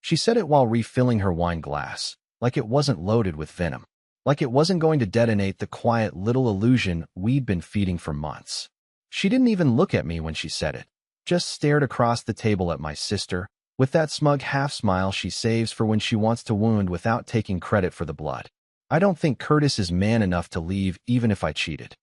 She said it while refilling her wine glass, like it wasn't loaded with venom, like it wasn't going to detonate the quiet little illusion we'd been feeding for months. She didn't even look at me when she said it, just stared across the table at my sister, with that smug half-smile she saves for when she wants to wound without taking credit for the blood. I don't think Curtis is man enough to leave even if I cheated.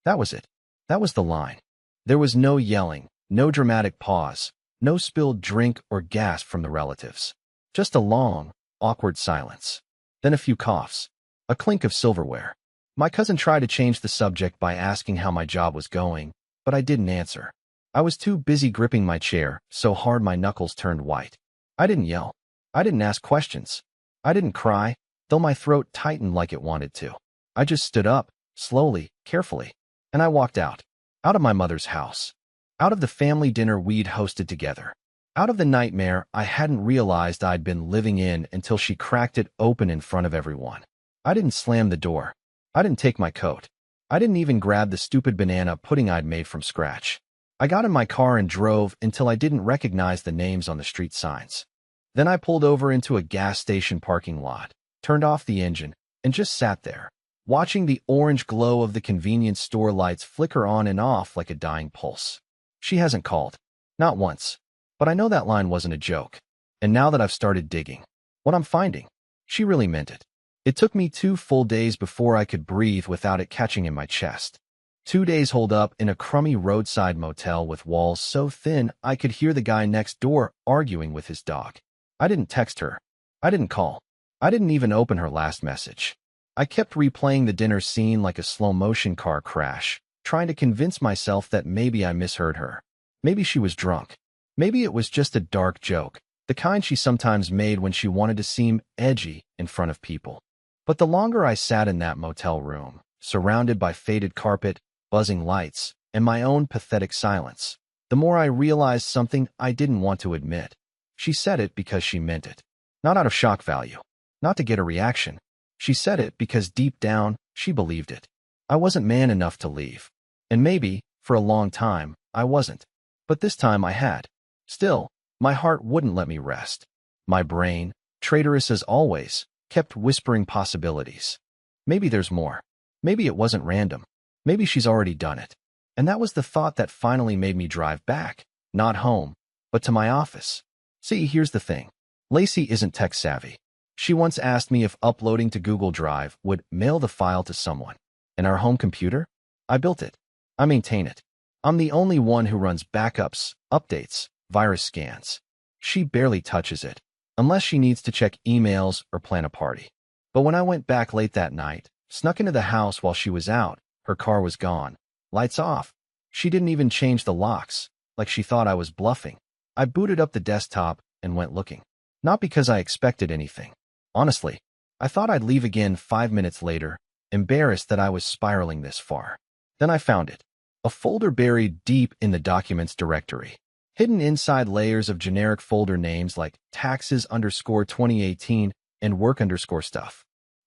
That was it. That was the line. There was no yelling, no dramatic pause, no spilled drink or gasp from the relatives. Just a long, awkward silence. Then a few coughs. A clink of silverware. My cousin tried to change the subject by asking how my job was going, but I didn't answer. I was too busy gripping my chair, so hard my knuckles turned white. I didn't yell. I didn't ask questions. I didn't cry, though my throat tightened like it wanted to. I just stood up, slowly, carefully, and I walked out. Out of my mother's house. Out of the family dinner we'd hosted together. Out of the nightmare I hadn't realized I'd been living in until she cracked it open in front of everyone. I didn't slam the door. I didn't take my coat. I didn't even grab the stupid banana pudding I'd made from scratch. I got in my car and drove until I didn't recognize the names on the street signs. Then I pulled over into a gas station parking lot, turned off the engine, and just sat there, watching the orange glow of the convenience store lights flicker on and off like a dying pulse. She hasn't called. Not once. But I know that line wasn't a joke. And now that I've started digging, what I'm finding, she really meant it. It took me 2 full days before I could breathe without it catching in my chest. 2 days holed up in a crummy roadside motel with walls so thin I could hear the guy next door arguing with his dog. I didn't text her. I didn't call. I didn't even open her last message. I kept replaying the dinner scene like a slow-motion car crash, trying to convince myself that maybe I misheard her. Maybe she was drunk. Maybe it was just a dark joke, the kind she sometimes made when she wanted to seem edgy in front of people. But the longer I sat in that motel room, surrounded by faded carpet, buzzing lights, and my own pathetic silence, the more I realized something I didn't want to admit. She said it because she meant it. Not out of shock value. Not to get a reaction. She said it because deep down, she believed it. I wasn't man enough to leave. And maybe, for a long time, I wasn't. But this time I had. Still, my heart wouldn't let me rest. My brain, traitorous as always, kept whispering possibilities. Maybe there's more. Maybe it wasn't random. Maybe she's already done it. And that was the thought that finally made me drive back, not home, but to my office. See, here's the thing. Lacey isn't tech-savvy. She once asked me if uploading to Google Drive would mail the file to someone. And our home computer? I built it. I maintain it. I'm the only one who runs backups, updates, virus scans. She barely touches it, unless she needs to check emails or plan a party. But when I went back late that night, snuck into the house while she was out, her car was gone. Lights off. She didn't even change the locks, like she thought I was bluffing. I booted up the desktop and went looking. Not because I expected anything. Honestly, I thought I'd leave again 5 minutes later, embarrassed that I was spiraling this far. Then I found it. A folder buried deep in the documents directory. Hidden inside layers of generic folder names like taxes_2018 and work_stuff.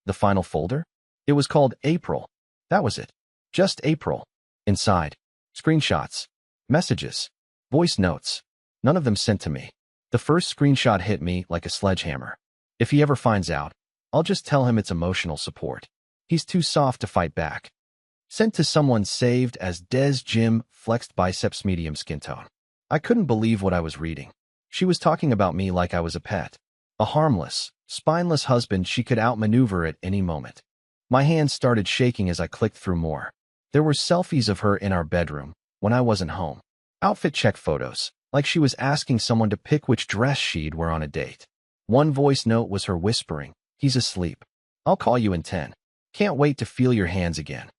The final folder? It was called April. That was it. Just April. Inside. Screenshots. Messages. Voice notes. None of them sent to me. The first screenshot hit me like a sledgehammer. If he ever finds out, I'll just tell him it's emotional support. He's too soft to fight back. Sent to someone saved as Des Jim flexed biceps medium skin tone. I couldn't believe what I was reading. She was talking about me like I was a pet. A harmless, spineless husband she could outmaneuver at any moment. My hands started shaking as I clicked through more. There were selfies of her in our bedroom, when I wasn't home. Outfit check photos, like she was asking someone to pick which dress she'd wear on a date. One voice note was her whispering, "He's asleep. I'll call you in 10. Can't wait to feel your hands again."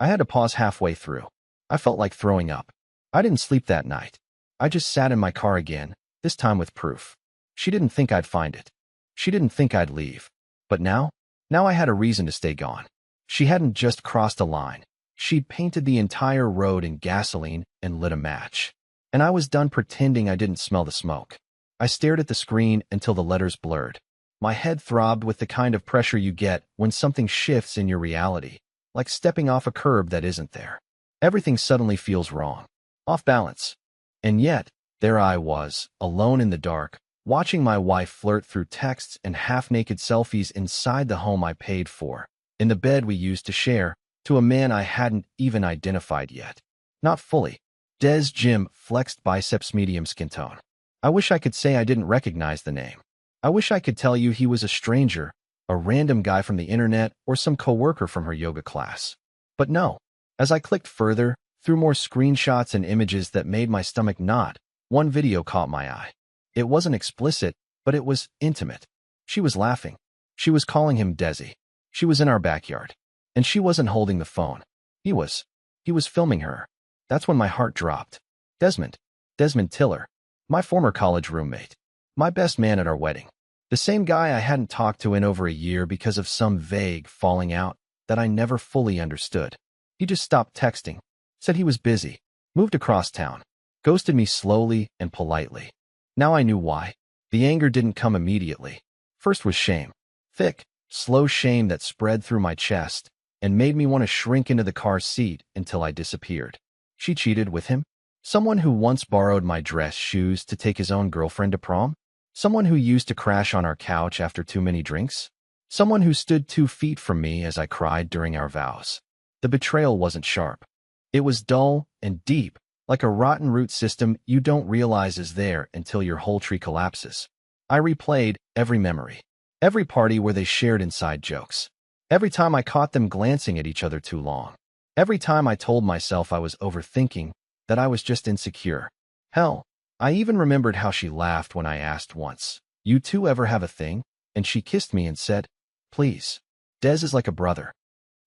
I had to pause halfway through. I felt like throwing up. I didn't sleep that night. I just sat in my car again, this time with proof. She didn't think I'd find it. She didn't think I'd leave. But now I had a reason to stay gone. She hadn't just crossed a line. She'd painted the entire road in gasoline and lit a match. And I was done pretending I didn't smell the smoke. I stared at the screen until the letters blurred. My head throbbed with the kind of pressure you get when something shifts in your reality, like stepping off a curb that isn't there. Everything suddenly feels wrong, off balance. And yet, there I was, alone in the dark, watching my wife flirt through texts and half-naked selfies inside the home I paid for, in the bed we used to share, to a man I hadn't even identified yet. Not fully. Des Jim flexed biceps, medium skin tone. I wish I could say I didn't recognize the name. I wish I could tell you he was a stranger, a random guy from the internet, or some coworker from her yoga class. But no. As I clicked further, through more screenshots and images that made my stomach knot, one video caught my eye. It wasn't explicit, but it was intimate. She was laughing. She was calling him Desi. She was in our backyard. And she wasn't holding the phone. He was. He was filming her. That's when my heart dropped. Desmond Tiller. My former college roommate. My best man at our wedding. The same guy I hadn't talked to in over a year because of some vague falling out that I never fully understood. He just stopped texting, said he was busy, moved across town, ghosted me slowly and politely. Now I knew why. The anger didn't come immediately. First was shame. Thick, slow shame that spread through my chest and made me want to shrink into the car seat until I disappeared. She cheated with him? Someone who once borrowed my dress shoes to take his own girlfriend to prom? Someone who used to crash on our couch after too many drinks? Someone who stood 2 feet from me as I cried during our vows. The betrayal wasn't sharp. It was dull and deep, like a rotten root system you don't realize is there until your whole tree collapses. I replayed every memory, every party where they shared inside jokes, every time I caught them glancing at each other too long, every time I told myself I was overthinking, that I was just insecure. Hell, I even remembered how she laughed when I asked once, "You two ever have a thing?" And she kissed me and said, "Please. Des is like a brother."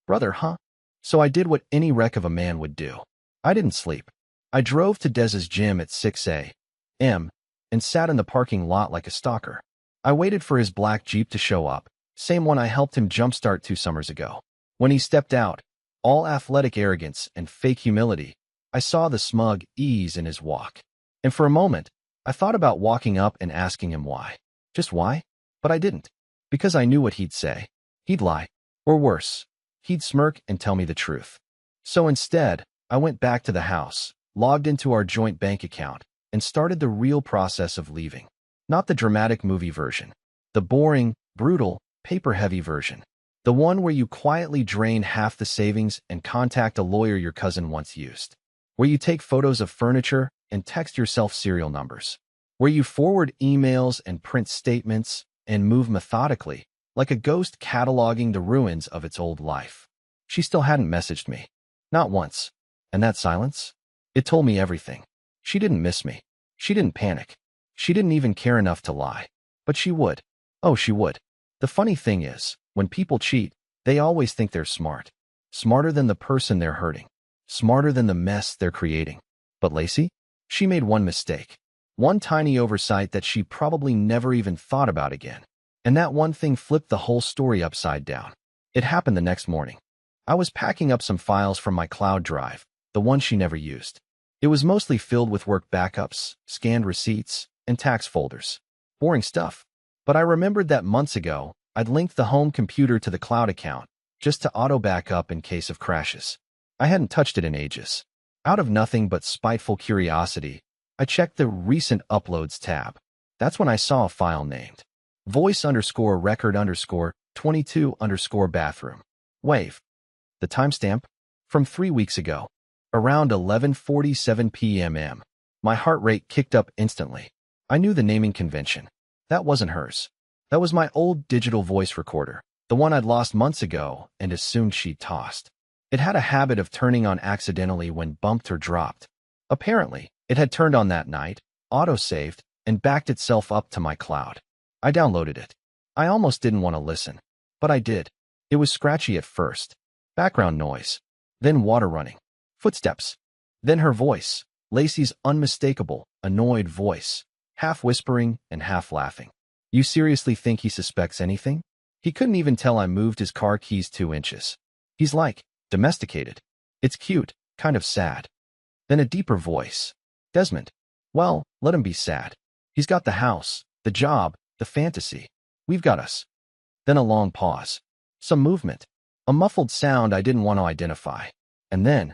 Brother, huh? So I did what any wreck of a man would do. I didn't sleep. I drove to Des's gym at 6 a.m. and sat in the parking lot like a stalker. I waited for his black Jeep to show up, same one I helped him jumpstart 2 summers ago. When he stepped out, all athletic arrogance and fake humility, I saw the smug ease in his walk. And for a moment, I thought about walking up and asking him why. Just why? But I didn't. Because I knew what he'd say. He'd lie. Or worse, he'd smirk and tell me the truth. So instead, I went back to the house, logged into our joint bank account, and started the real process of leaving. Not the dramatic movie version. The boring, brutal, paper-heavy version. The one where you quietly drain half the savings and contact a lawyer your cousin once used. Where you take photos of furniture and text yourself serial numbers. Where you forward emails and print statements and move methodically, like a ghost cataloging the ruins of its old life. She still hadn't messaged me. Not once. And that silence? It told me everything. She didn't miss me. She didn't panic. She didn't even care enough to lie. But she would. Oh, she would. The funny thing is, when people cheat, they always think they're smart. Smarter than the person they're hurting. Smarter than the mess they're creating. But Lacey? She made one mistake. One tiny oversight that she probably never even thought about again. And that one thing flipped the whole story upside down. It happened the next morning. I was packing up some files from my cloud drive, the one she never used. It was mostly filled with work backups, scanned receipts, and tax folders. Boring stuff. But I remembered that months ago, I'd linked the home computer to the cloud account, just to auto-backup in case of crashes. I hadn't touched it in ages. Out of nothing but spiteful curiosity, I checked the Recent Uploads tab. That's when I saw a file named voice_record_22_bathroom. Wave. The timestamp? From 3 weeks ago. Around 11:47 p.m. My heart rate kicked up instantly. I knew the naming convention. That wasn't hers. That was my old digital voice recorder, the one I'd lost months ago and assumed she'd tossed. It had a habit of turning on accidentally when bumped or dropped. Apparently, it had turned on that night, auto-saved, and backed itself up to my cloud. I downloaded it. I almost didn't want to listen, but I did. It was scratchy at first. Background noise. Then water running. Footsteps. Then her voice. Lacey's unmistakable, annoyed voice. Half whispering and half laughing. You seriously think he suspects anything? He couldn't even tell I moved his car keys 2 inches. He's like, domesticated. It's cute, kind of sad. Then a deeper voice. Desmond. Well, let him be sad. He's got the house, the job, the fantasy. We've got us. Then a long pause. Some movement. A muffled sound I didn't want to identify. And then,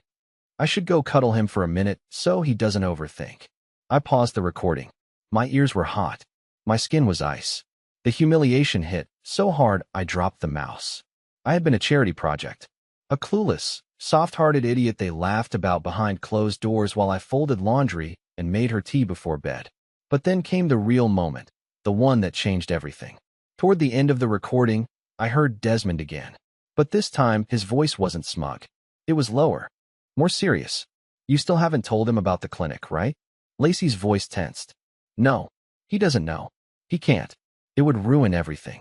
I should go cuddle him for a minute so he doesn't overthink. I paused the recording. My ears were hot. My skin was ice. The humiliation hit so hard I dropped the mouse. I had been a charity project. A clueless, soft-hearted idiot they laughed about behind closed doors while I folded laundry and made her tea before bed. But then came the real moment, the one that changed everything. Toward the end of the recording, I heard Desmond again. But this time, his voice wasn't smug. It was lower, more serious. You still haven't told him about the clinic, right? Lacey's voice tensed. No, he doesn't know. He can't. It would ruin everything.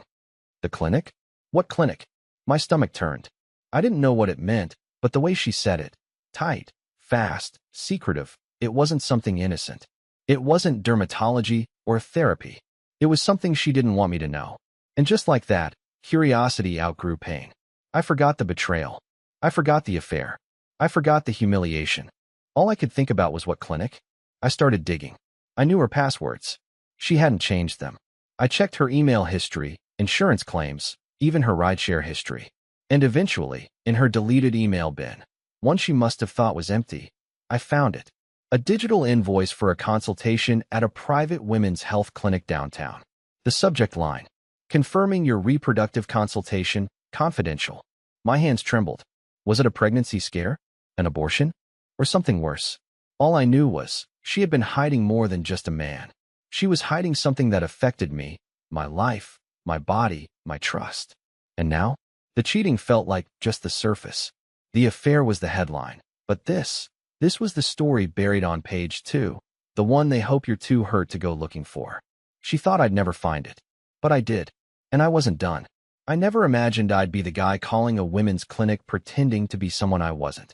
The clinic? What clinic? My stomach turned. I didn't know what it meant, but the way she said it, tight, fast, secretive, it wasn't something innocent. It wasn't dermatology or therapy. It was something she didn't want me to know. And just like that, curiosity outgrew pain. I forgot the betrayal. I forgot the affair. I forgot the humiliation. All I could think about was what clinic? I started digging. I knew her passwords. She hadn't changed them. I checked her email history, insurance claims, even her rideshare history. And eventually, in her deleted email bin, one she must have thought was empty, I found it. A digital invoice for a consultation at a private women's health clinic downtown. The subject line, confirming your reproductive consultation, confidential. My hands trembled. Was it a pregnancy scare? An abortion? Or something worse? All I knew was, she had been hiding more than just a man. She was hiding something that affected me, my life, my body, my trust. And now, the cheating felt like just the surface. The affair was the headline. But this was the story buried on page 2, the one they hope you're too hurt to go looking for. She thought I'd never find it. But I did. And I wasn't done. I never imagined I'd be the guy calling a women's clinic pretending to be someone I wasn't.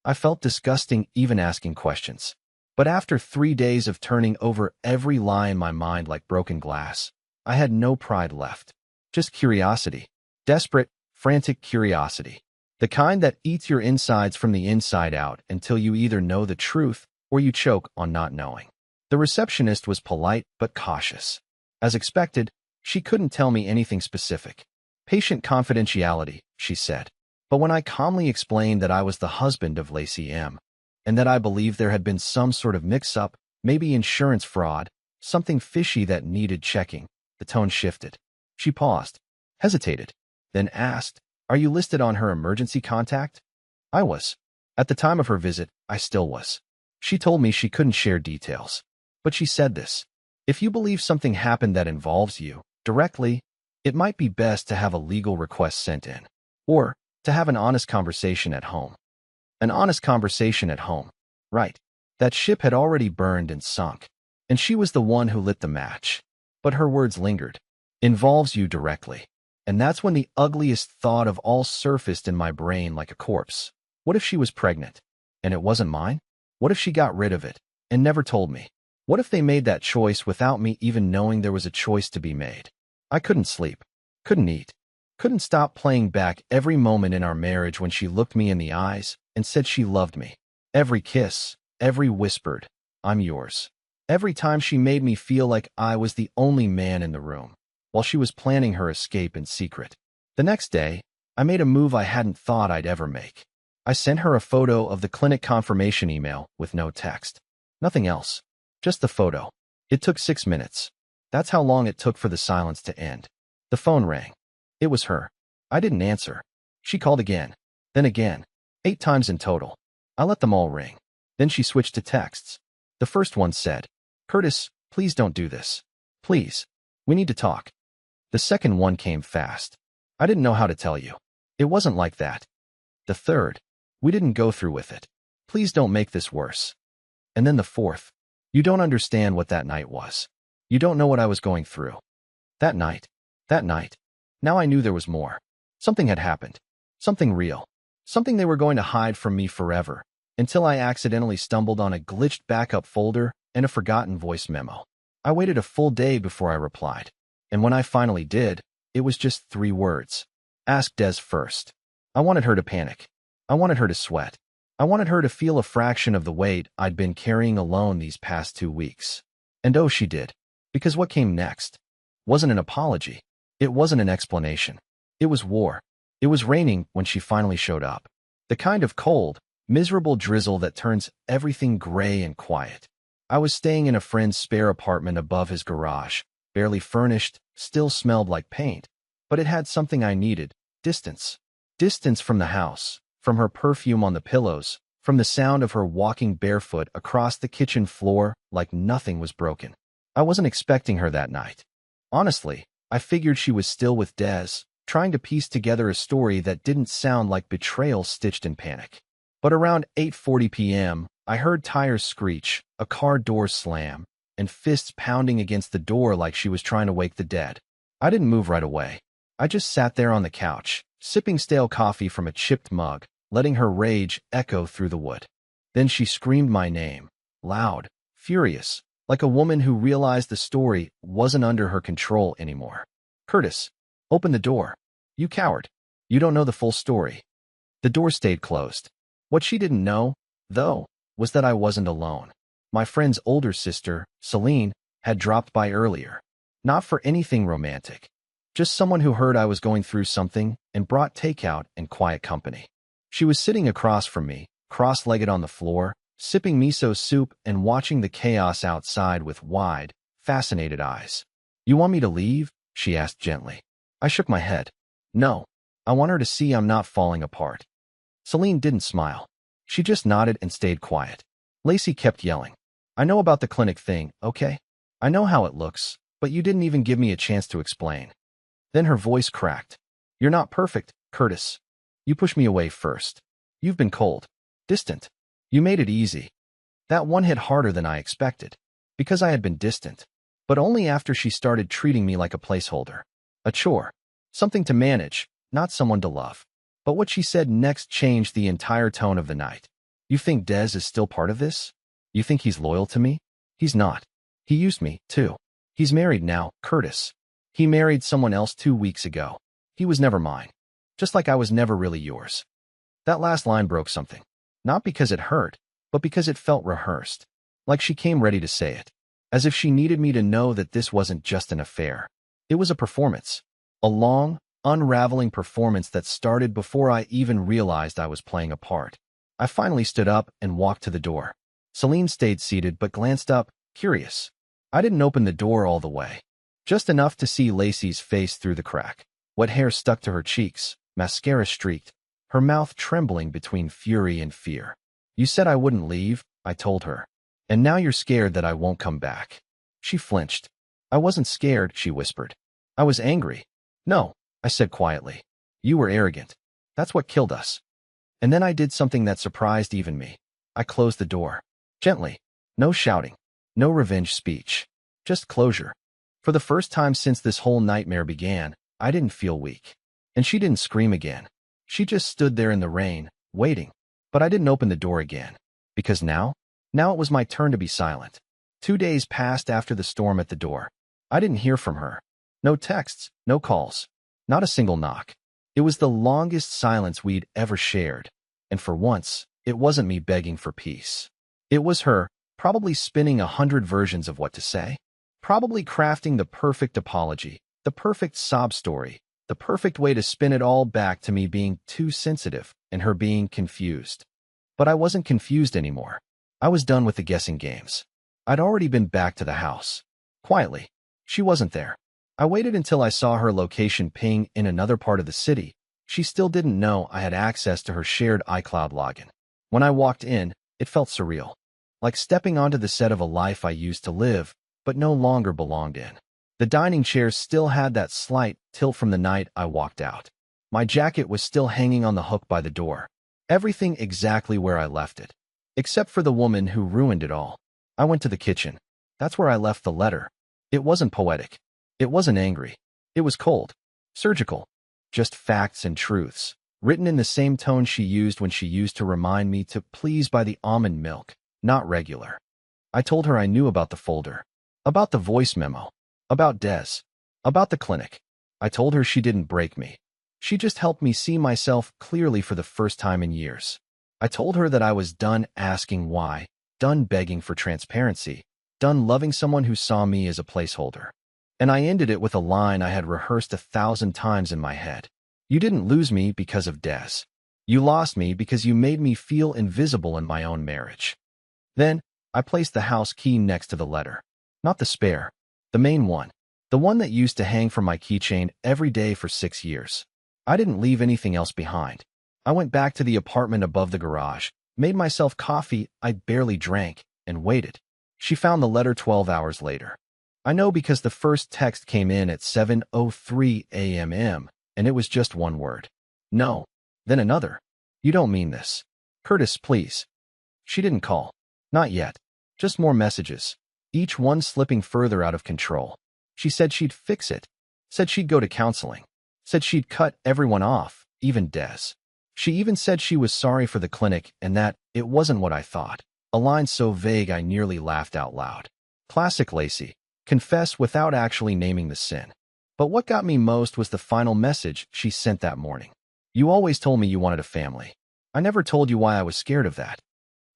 I felt disgusting even asking questions. But after 3 days of turning over every lie in my mind like broken glass, I had no pride left. Just curiosity. Desperate, frantic curiosity. The kind that eats your insides from the inside out until you either know the truth or you choke on not knowing. The receptionist was polite but cautious. As expected, she couldn't tell me anything specific. Patient confidentiality, she said. But when I calmly explained that I was the husband of Lacey M., and that I believed there had been some sort of mix-up, maybe insurance fraud, something fishy that needed checking, the tone shifted. She paused, hesitated, then asked, "Are you listed on her emergency contact?" I was. At the time of her visit, I still was. She told me she couldn't share details. But she said this. If you believe something happened that involves you, directly, it might be best to have a legal request sent in. Or, to have an honest conversation at home. An honest conversation at home. Right. That ship had already burned and sunk. And she was the one who lit the match. But her words lingered. Involves you directly. And that's when the ugliest thought of all surfaced in my brain like a corpse. What if she was pregnant? And it wasn't mine? What if she got rid of it and never told me? What if they made that choice without me even knowing there was a choice to be made? I couldn't sleep. Couldn't eat. Couldn't stop playing back every moment in our marriage when she looked me in the eyes and said she loved me. Every kiss, every whispered, "I'm yours." Every time she made me feel like I was the only man in the room, while she was planning her escape in secret. The next day, I made a move I hadn't thought I'd ever make. I sent her a photo of the clinic confirmation email with no text. Nothing else. Just the photo. It took 6 minutes. That's how long it took for the silence to end. The phone rang. It was her. I didn't answer. She called again. Then again. 8 times in total. I let them all ring. Then she switched to texts. The first one said, "Curtis, please don't do this. Please. We need to talk." The second one came fast. "I didn't know how to tell you. It wasn't like that." The third, "We didn't go through with it. Please don't make this worse." And then the fourth, "You don't understand what that night was. You don't know what I was going through." That night. Now I knew there was more. Something had happened. Something real. Something they were going to hide from me forever, until I accidentally stumbled on a glitched backup folder and a forgotten voice memo. I waited a full day before I replied. And when I finally did, it was just 3 words. Ask Des first. I wanted her to panic. I wanted her to sweat. I wanted her to feel a fraction of the weight I'd been carrying alone these past 2 weeks. And oh, she did. Because what came next wasn't an apology. It wasn't an explanation. It was war. It was raining when she finally showed up. The kind of cold, miserable drizzle that turns everything gray and quiet. I was staying in a friend's spare apartment above his garage, barely furnished, still smelled like paint. But it had something I needed: distance. Distance from the house, from her perfume on the pillows, from the sound of her walking barefoot across the kitchen floor like nothing was broken. I wasn't expecting her that night. Honestly, I figured she was still with Des, trying to piece together a story that didn't sound like betrayal stitched in panic. But around 8:40 p.m., I heard tires screech, a car door slam, and fists pounding against the door like she was trying to wake the dead. I didn't move right away. I just sat there on the couch, sipping stale coffee from a chipped mug, letting her rage echo through the wood. Then she screamed my name, loud, furious, like a woman who realized the story wasn't under her control anymore. "Curtis, open the door. You coward. You don't know the full story." The door stayed closed. What she didn't know, though, was that I wasn't alone. My friend's older sister, Celine, had dropped by earlier. Not for anything romantic. Just someone who heard I was going through something and brought takeout and quiet company. She was sitting across from me, cross-legged on the floor, sipping miso soup and watching the chaos outside with wide, fascinated eyes. "You want me to leave?" she asked gently. I shook my head. "No. I want her to see I'm not falling apart." Celine didn't smile. She just nodded and stayed quiet. Lacey kept yelling, "I know about the clinic thing, okay? I know how it looks, but you didn't even give me a chance to explain." Then her voice cracked. "You're not perfect, Curtis. You pushed me away first. You've been cold, distant. You made it easy." That one hit harder than I expected, because I had been distant, but only after she started treating me like a placeholder, a chore, something to manage, not someone to love. But what she said next changed the entire tone of the night. "You think Des is still part of this? You think he's loyal to me? He's not. He used me, too. He's married now, Curtis. He married someone else 2 weeks ago. He was never mine. Just like I was never really yours." That last line broke something. Not because it hurt, but because it felt rehearsed. Like she came ready to say it. As if she needed me to know that this wasn't just an affair. It was a performance. A long, unraveling performance that started before I even realized I was playing a part. I finally stood up and walked to the door. Celine stayed seated but glanced up, curious. I didn't open the door all the way. Just enough to see Lacey's face through the crack. Wet hair stuck to her cheeks, mascara streaked, her mouth trembling between fury and fear. "You said I wouldn't leave," I told her. "And now you're scared that I won't come back." She flinched. "I wasn't scared," she whispered. "I was angry." "No," I said quietly. "You were arrogant. That's what killed us." And then I did something that surprised even me. I closed the door. Gently. No shouting. No revenge speech. Just closure. For the first time since this whole nightmare began, I didn't feel weak. And she didn't scream again. She just stood there in the rain, waiting. But I didn't open the door again. Because now it was my turn to be silent. 2 days passed after the storm at the door. I didn't hear from her. No texts, no calls. Not a single knock. It was the longest silence we'd ever shared. And for once, it wasn't me begging for peace. It was her, probably spinning 100 versions of what to say. Probably crafting the perfect apology, the perfect sob story, the perfect way to spin it all back to me being too sensitive and her being confused. But I wasn't confused anymore. I was done with the guessing games. I'd already been back to the house. Quietly. She wasn't there. I waited until I saw her location ping in another part of the city. She still didn't know I had access to her shared iCloud login. When I walked in, it felt surreal. Like stepping onto the set of a life I used to live, but no longer belonged in. The dining chairs still had that slight tilt from the night I walked out. My jacket was still hanging on the hook by the door. Everything exactly where I left it. Except for the woman who ruined it all. I went to the kitchen. That's where I left the letter. It wasn't poetic. It wasn't angry. It was cold. Surgical. Just facts and truths. Written in the same tone she used when she used to remind me to please buy the almond milk, not regular. I told her I knew about the folder. About the voice memo. About Des. About the clinic. I told her she didn't break me. She just helped me see myself clearly for the first time in years. I told her that I was done asking why, done begging for transparency, done loving someone who saw me as a placeholder. And I ended it with a line I had rehearsed 1,000 times in my head. "You didn't lose me because of Des. You lost me because you made me feel invisible in my own marriage." Then, I placed the house key next to the letter. Not the spare. The main one. The one that used to hang from my keychain every day for 6 years. I didn't leave anything else behind. I went back to the apartment above the garage, made myself coffee I barely drank, and waited. She found the letter 12 hours later. I know because the first text came in at 7:03 a.m. and it was just one word. No. Then another. You don't mean this. Curtis, please. She didn't call. Not yet. Just more messages. Each one slipping further out of control. She said she'd fix it. Said she'd go to counseling. Said she'd cut everyone off, even Des. She even said she was sorry for the clinic and that it wasn't what I thought. A line so vague I nearly laughed out loud. Classic Lacey. Confess without actually naming the sin. But what got me most was the final message she sent that morning. You always told me you wanted a family. I never told you why I was scared of that.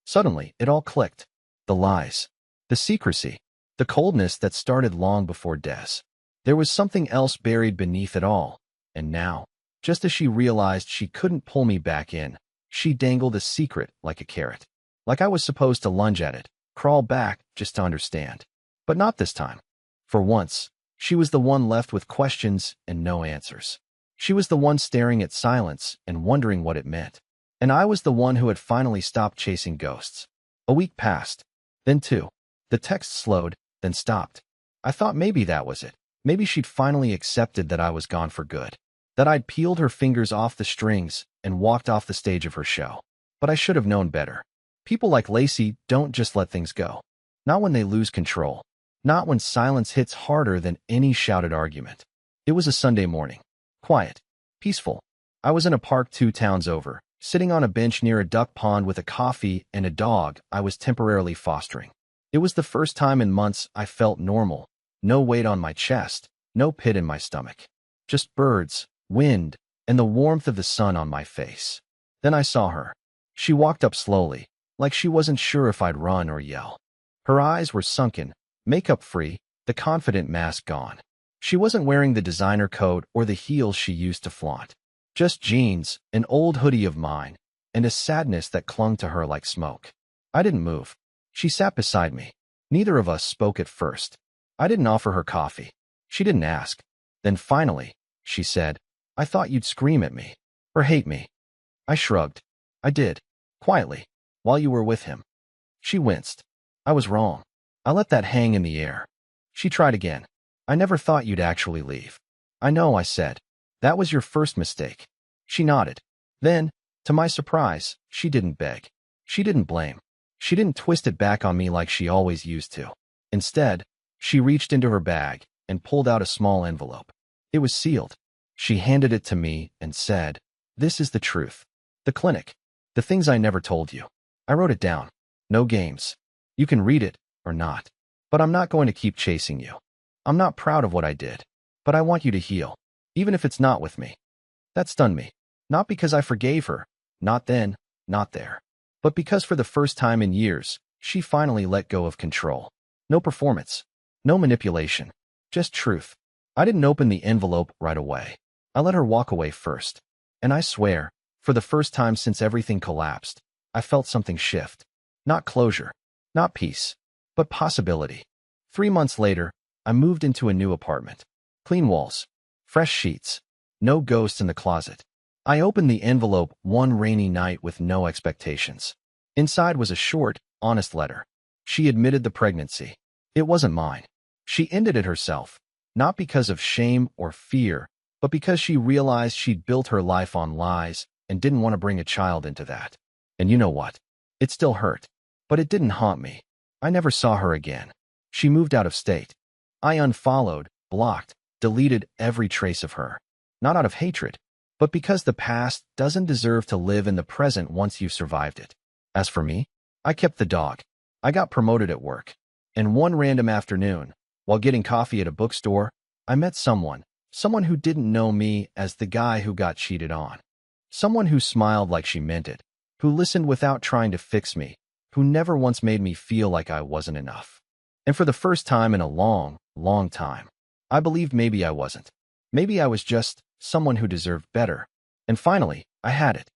Suddenly, it all clicked. The lies. The secrecy. The coldness that started long before Des. There was something else buried beneath it all. And now, just as she realized she couldn't pull me back in, she dangled a secret like a carrot. Like I was supposed to lunge at it, crawl back just to understand. But not this time. For once, she was the one left with questions and no answers. She was the one staring at silence and wondering what it meant. And I was the one who had finally stopped chasing ghosts. A week passed. Then 2. The text slowed, then stopped. I thought maybe that was it. Maybe she'd finally accepted that I was gone for good. That I'd peeled her fingers off the strings and walked off the stage of her show. But I should have known better. People like Lacey don't just let things go. Not when they lose control. Not when silence hits harder than any shouted argument. It was a Sunday morning. Quiet. Peaceful. I was in a park 2 towns over, sitting on a bench near a duck pond with a coffee and a dog I was temporarily fostering. It was the first time in months I felt normal. No weight on my chest, no pit in my stomach. Just birds, wind, and the warmth of the sun on my face. Then I saw her. She walked up slowly, like she wasn't sure if I'd run or yell. Her eyes were sunken, makeup free, the confident mask gone. She wasn't wearing the designer coat or the heels she used to flaunt. Just jeans, an old hoodie of mine, and a sadness that clung to her like smoke. I didn't move. She sat beside me. Neither of us spoke at first. I didn't offer her coffee. She didn't ask. Then finally, she said, I thought you'd scream at me. Or hate me. I shrugged. I did. Quietly. While you were with him. She winced. I was wrong. I let that hang in the air. She tried again. I never thought you'd actually leave. I know, I said. That was your first mistake. She nodded. Then, to my surprise, she didn't beg. She didn't blame. She didn't twist it back on me like she always used to. Instead, she reached into her bag and pulled out a small envelope. It was sealed. She handed it to me and said, This is the truth. The clinic. The things I never told you. I wrote it down. No games. You can read it or not. But I'm not going to keep chasing you. I'm not proud of what I did. But I want you to heal. Even if it's not with me. That stunned me. Not because I forgave her. Not then, not there. But because for the first time in years, she finally let go of control. No performance. No manipulation. Just truth. I didn't open the envelope right away. I let her walk away first. And I swear, for the first time since everything collapsed, I felt something shift. Not closure. Not peace. But possibility. 3 months later, I moved into a new apartment. Clean walls. Fresh sheets. No ghosts in the closet. I opened the envelope one rainy night with no expectations. Inside was a short, honest letter. She admitted the pregnancy. It wasn't mine. She ended it herself. Not because of shame or fear, but because she realized she'd built her life on lies and didn't want to bring a child into that. And you know what? It still hurt. But it didn't haunt me. I never saw her again. She moved out of state. I unfollowed, blocked, deleted every trace of her. Not out of hatred, but because the past doesn't deserve to live in the present once you've survived it. As for me, I kept the dog. I got promoted at work. And one random afternoon, while getting coffee at a bookstore, I met someone who didn't know me as the guy who got cheated on. Someone who smiled like she meant it, who listened without trying to fix me, who never once made me feel like I wasn't enough. And for the first time in a long, long time, I believed maybe I wasn't. Maybe I was just someone who deserved better. And finally, I had it.